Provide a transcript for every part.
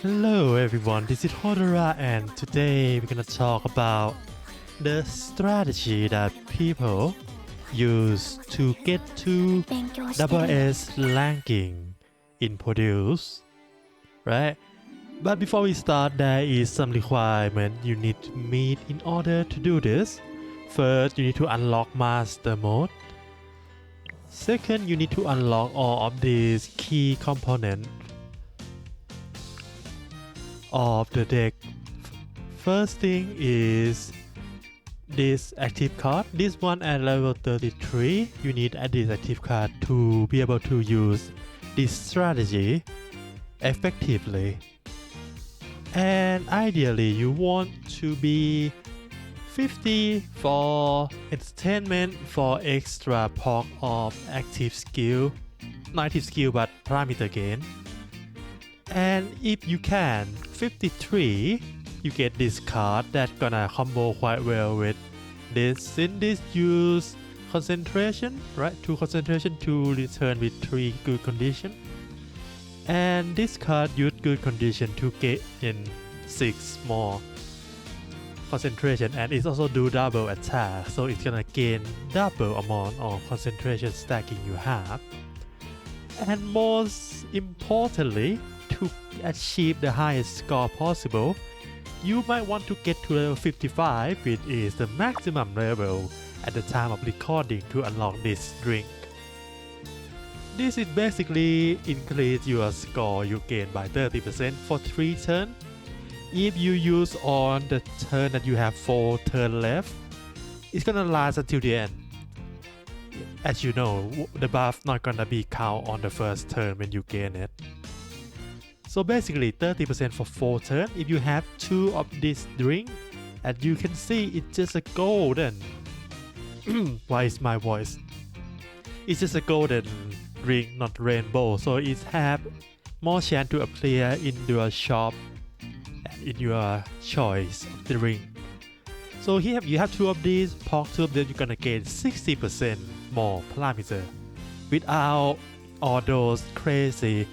Hello everyone, this is Hodora and today we're gonna talk about the strategy that people use to get to 勉強して double る S ranking in produce, right? But before we start, there is some requirement you need to meet in order to do this. First, you need to unlock master mode. Second, you need to unlock all of these key components of the deck. First thing is this active card. This one at level 33. You need this active card to be able to use this strategy effectively. And ideally you want to be 50 for entertainment for extra perk of active skill, not active skill but parameter gain. And if you can 53, you get this card that gonna combo quite well with this. Since this use concentration, right? 2 concentration to return with 3 good condition. And this card use good condition to get in 6 more concentration, and it also do double attack, so it's gonna gain double amount of concentration stacking you have. And most importantly, to achieve the highest score possible, you might want to get to level 55, which is the maximum level at the time of recording to unlock this drink. This is basically increase your score you gain by 30% for 3 turns. If you use on the turn that you have 4 turns left, it's gonna last until the end. As you know, the buff not gonna be count on the first turn when you gain it. So basically 30% for 4 turns. If you have 2 of this drink, as you can see, it's just a golden. Why is my voice? It's just a golden ring, not rainbow, so it have more chance to appear in your shop and in your choice of the ring. So here you have 2 of these, pork 2 of them, you're gonna gain 60% more parameter without all those crazy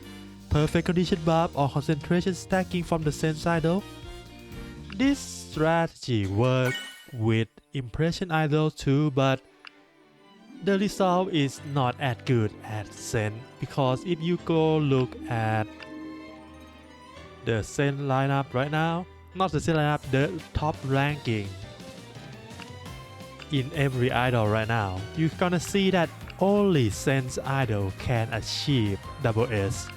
perfect condition buff or concentration stacking from the sense idol. This strategy works with impression idol too, but the result is not as good as Sen, because if you go look at the Sen lineup right now, not the Sen lineup, the top ranking in every idol right now, you're gonna see that only Sen's idol can achieve double S.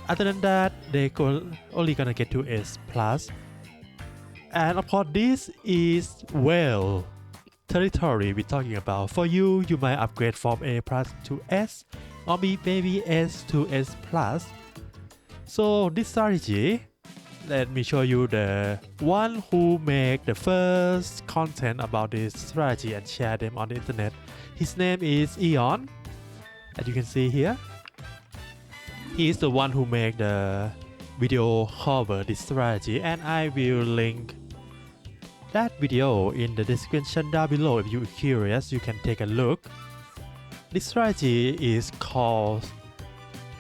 Other than that, they only gonna get to S plus. And of course, this is well territory we're talking about. For you, you might upgrade from A plus to S, or maybe S to S plus. So this strategy, let me show you the one who make the first content about this strategy and share them on the internet. His name is Eon, as you can see here. He is the one who make the video cover this strategy, and I will link that video in the description down below. If you're curious, you can take a look. This strategy is called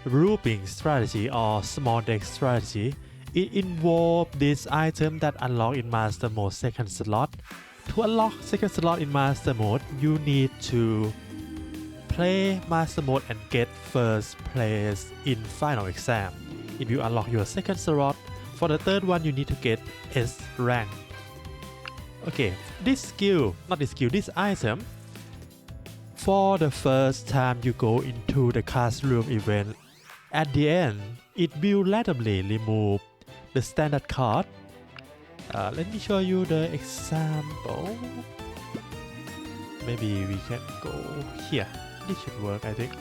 grouping strategy or small deck strategy. It involves this item that unlock in master mode second slot. To unlock second slot in master mode, you need to play master mode and get first place in final exam. If you unlock your second slot, for the third one you need to get S rank. Okay, this item, for the first time you go into the classroom event, at the end, it will randomly remove the standard card. Let me show you the example. Maybe we can go here. This should work, I think.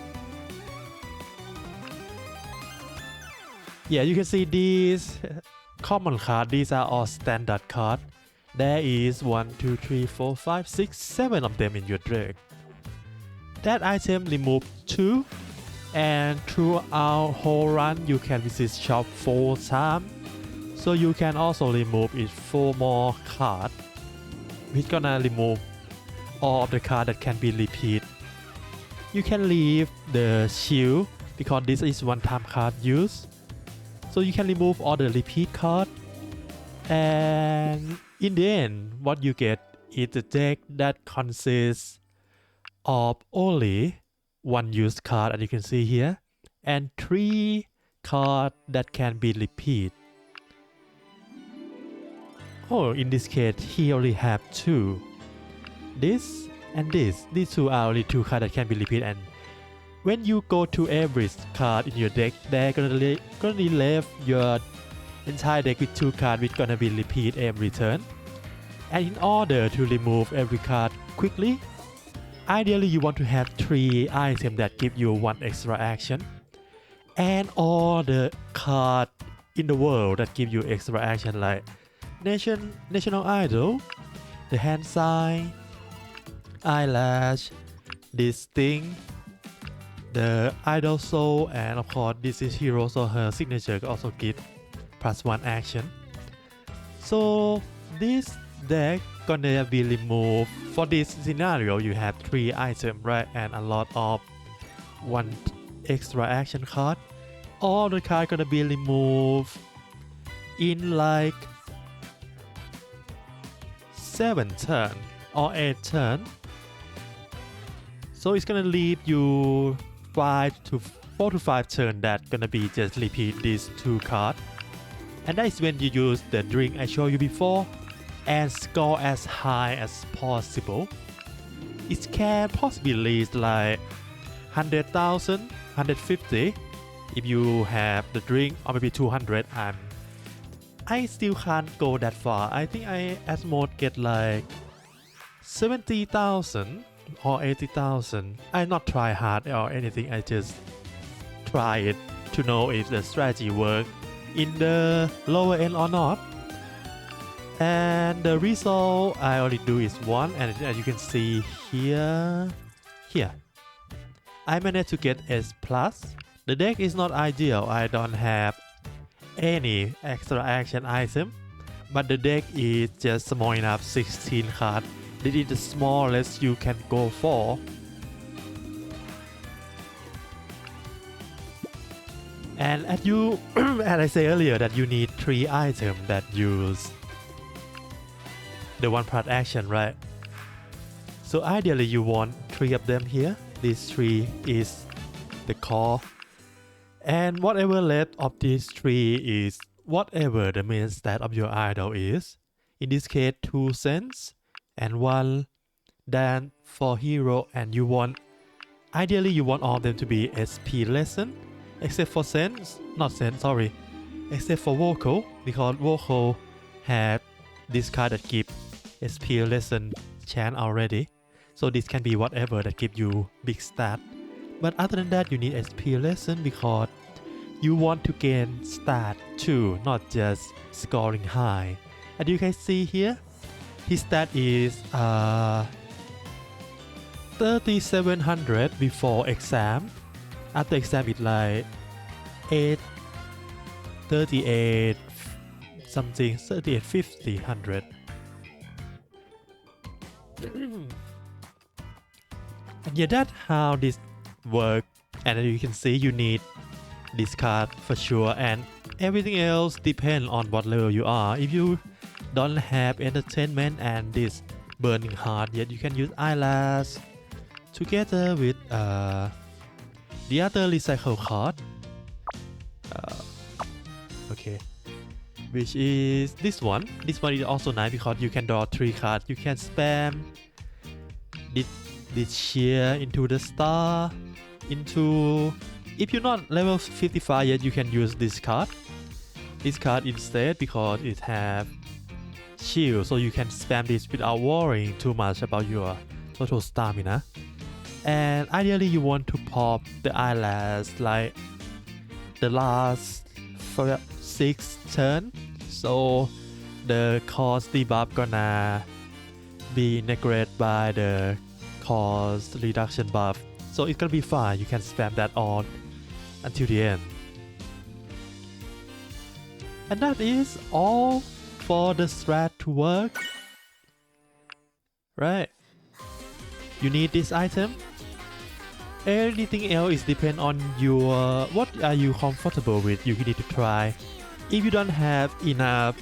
Yeah, you can see these common cards. These are all standard cards. There is 1, 2, 3, 4, 5, 6, 7 of them in your deck. That item remove 2, and throughout whole run you can visit shop 4 times. So you can also remove it 4 more cards. We're gonna remove all of the cards that can be repeat. You can leave the shield because this is one time card use. So you can remove all the repeat card, and in the end what you get is a deck that consists of only one used card, as you can see here, and 3 cards that can be repeat. Oh, in this case he only have 2. This and this. These 2 are only 2 cards that can be repeat, and when you go to every card in your deck, they're gonna leave your entire deck with 2 cards which gonna be repeat every turn. And in order to remove every card quickly, ideally you want to have 3 items that give you 1 extra action, and all the cards in the world that give you extra action, like National Idol, the hand sign, eyelash, this thing, the idol soul, and of course this is hero, so her signature also give +1 action. So this deck gonna be removed. For this scenario you have 3 items, right, and a lot of 1 extra action card. All the cards gonna be removed in like 7 turn or 8 turn. So it's gonna leave you 4 to 5 turn that gonna be just repeat these 2 cards, and that is when you use the drink I showed you before and score as high as possible. It can possibly reach like 100,000, 150 if you have the drink, or maybe 200, and I still can't go that far. I think I at most get like 70,000 or 80,000. I not try hard or anything, I just try it to know if the strategy work in the lower end or not. And the result I only do is 1, and as you can see here, I managed to get S+. The deck is not ideal, I don't have any extra action item, but the deck is just small enough, 16 cards. This is the smallest you can go for. And as I said earlier, that you need 3 items that use the 1 part action, right? So ideally you want 3 of them here. These 3 is the core, and whatever left of these 3 is whatever the main stat of your idol is. In this case 2 cents and 1 dan for hero, and ideally you want all of them to be SP lesson, except for except for vocal, because vocal have this card that give SP lesson chance already. So this can be whatever that give you big stat. But other than that, you need SP lesson because you want to gain stat too, not just scoring high. And you can see here, his stat is 3700 before exam. After exam it's like 38 something, 3850 100. And yeah, that's how this works. And as you can see, you need this card for sure, and everything else depends on what level you are. If you don't have entertainment and this burning heart yet, you can use eyelash together with the other recycle card, which is this one. This one is also nice because you can draw 3 cards. You can spam this shear into the star, if you're not level 55 yet, you can use this card instead because it have shield, so you can spam this without worrying too much about your total stamina. And ideally you want to pop the eyelash like the last 6 turn, so the cost debuff gonna be negated by the cost reduction buff, so it's gonna be fine. You can spam that on until the end. And that is all for the strat to work, right? You need this item, Anything else is depend on your what are you comfortable with. You need to try. If you don't have enough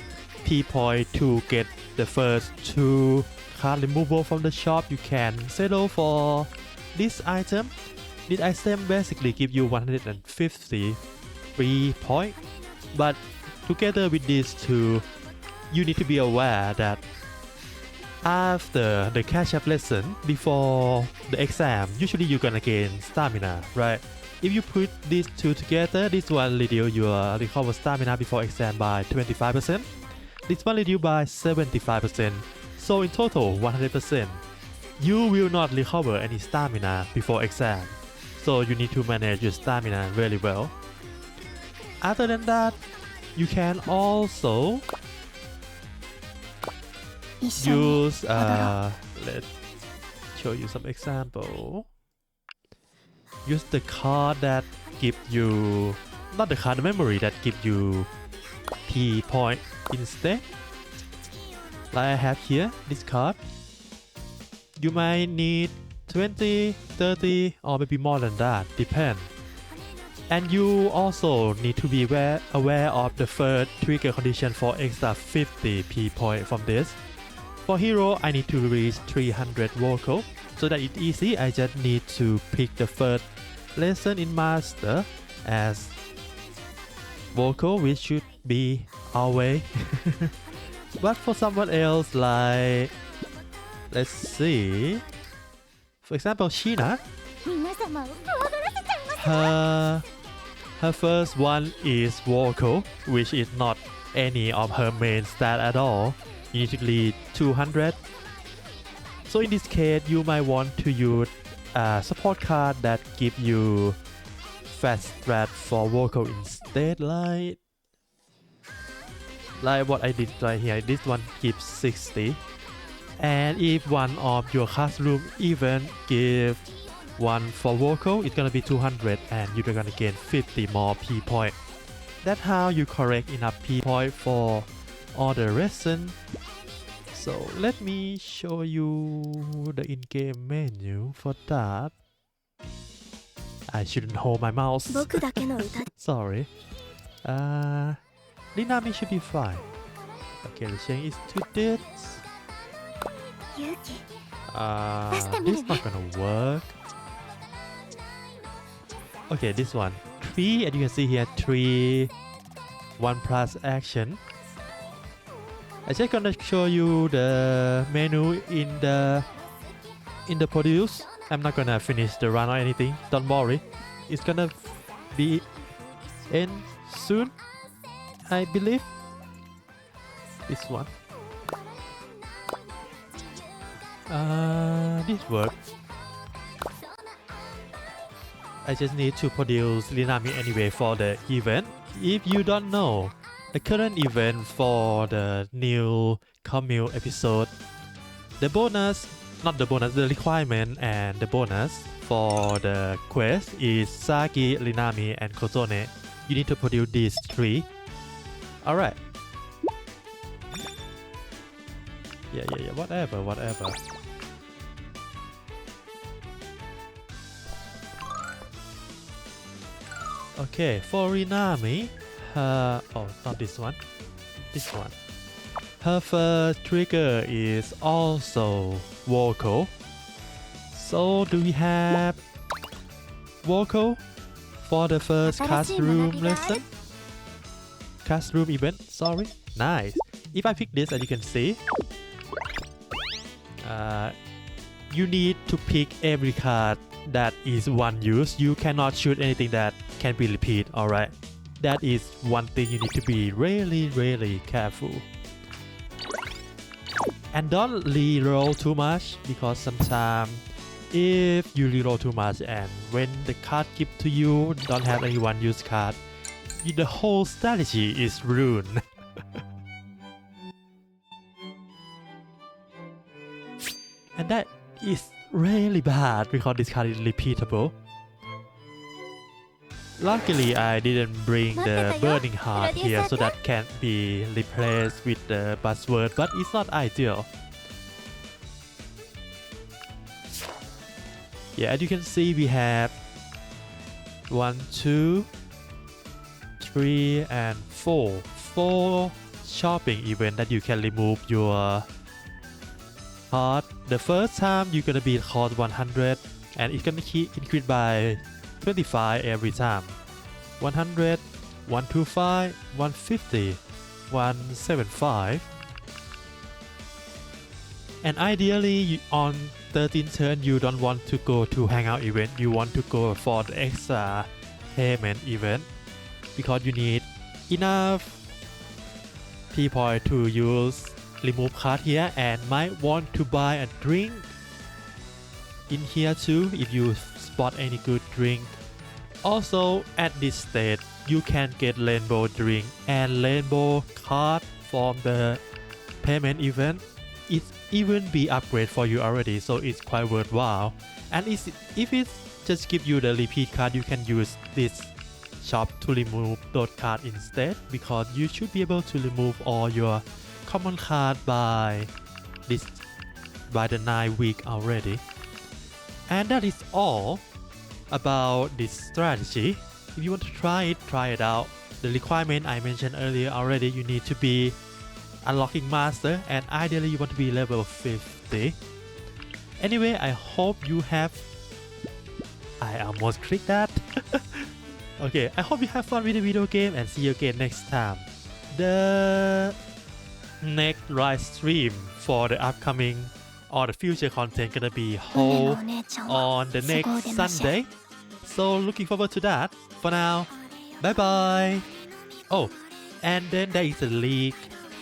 P point to get the first 2 card removal from the shop, you can settle for this item. This item basically give you 150 free point, but together with these 2, you need to be aware that after the catch-up lesson before the exam, usually you're gonna gain stamina, right? If you put these 2 together, this one reduce your recover stamina before exam by 25%, this one reduce by 75%, so in total 100%. You will not recover any stamina before exam, so you need to manage your stamina very well. Other than that, you can also use let's show you some example. Use the card that give you, not the card memory that give you P point instead. Like I have here, this card. You might need 20, 30 or maybe more than that, depend. And you also need to be aware of the first trigger condition for extra 50 P point from this. For hero, I need to reach 300 vocal, so that it's easy. I just need to pick the first lesson in master as vocal, which should be our way. But for someone else, like, let's see, for example, Sheena, her first one is vocal, which is not any of her main stat at all. You need to read 200. So in this case, you might want to use a support card that give you fast strat for vocal instead, like what I did right here. This one gives 60. And if one of your classroom event give one for vocal, it's gonna be 200 and you're gonna gain 50 more P point. That's how you correct enough P point for all the lesson. So let me show you the in-game menu. For that, I shouldn't hold my mouse. Sorry. Linami should be fine. Okay, let's change it to this. This not gonna work. Okay, this one. 3, and you can see here 3, 1 plus action. I'm just gonna show you the menu in the produce. I'm not gonna finish the run or anything. Don't worry. It's gonna be end soon, I believe. This one. This works. I just need to produce Linami anyway for the event. If you don't know, the current event for the new Commune episode, the bonus, not the bonus, the requirement and the bonus for the quest is Sagi, Linami, and Kozone. You need to produce these 3. Alright. Yeah, whatever. Okay, for Rinami, oh, not this one. This one. Her first trigger is also vocal. So do we have vocal for the first classroom lesson? Classroom event, sorry. Nice. If I pick this, as you can see, you need to pick every card that is one use. You cannot shoot anything that can be repeat, alright? That is one thing you need to be really careful. And don't re-roll too much, because sometimes if you re-roll too much and when the card give to you don't have any one use card, the whole strategy is ruined. And that is really bad because this card is repeatable. Luckily, I didn't bring the burning heart here, so that can be replaced with the buzzword, but it's not ideal. Yeah, as you can see, we have 1, 2, 3, and 4 shopping event that you can remove your card. The first time you're gonna be cost 100, and it's gonna increase by 25 every time. 100, 125, 150, 175. And ideally on 13th turn you don't want to go to hangout event, you want to go for the extra payment event because you need enough T-point to use remove card here and might want to buy a drink in here too if you spot any good drink. Also at this stage you can get rainbow drink and rainbow card from the payment event. It's even be upgrade for you already, so it's quite worthwhile. And if it just give you the repeat card, you can use this shop to remove those cards instead, because you should be able to remove all your common card by the 9 week already. And that is all about this strategy. If you want to try it out. The requirement I mentioned earlier already, you need to be unlocking master and ideally you want to be level 50. Anyway, I hope you have... I almost clicked that. Okay, I hope you have fun with the video game and see you again next time. The next live stream for the upcoming or the future content gonna be held on the next Sunday. So looking forward to that. For now, bye bye. Oh, and then there is a leak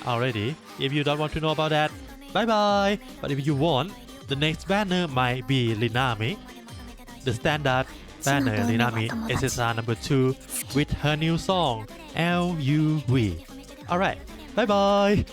already. If you don't want to know about that, bye bye. But if you want, the next banner might be Linami, the standard banner Linami SSR number 2 with her new song LUV. Alright, bye bye.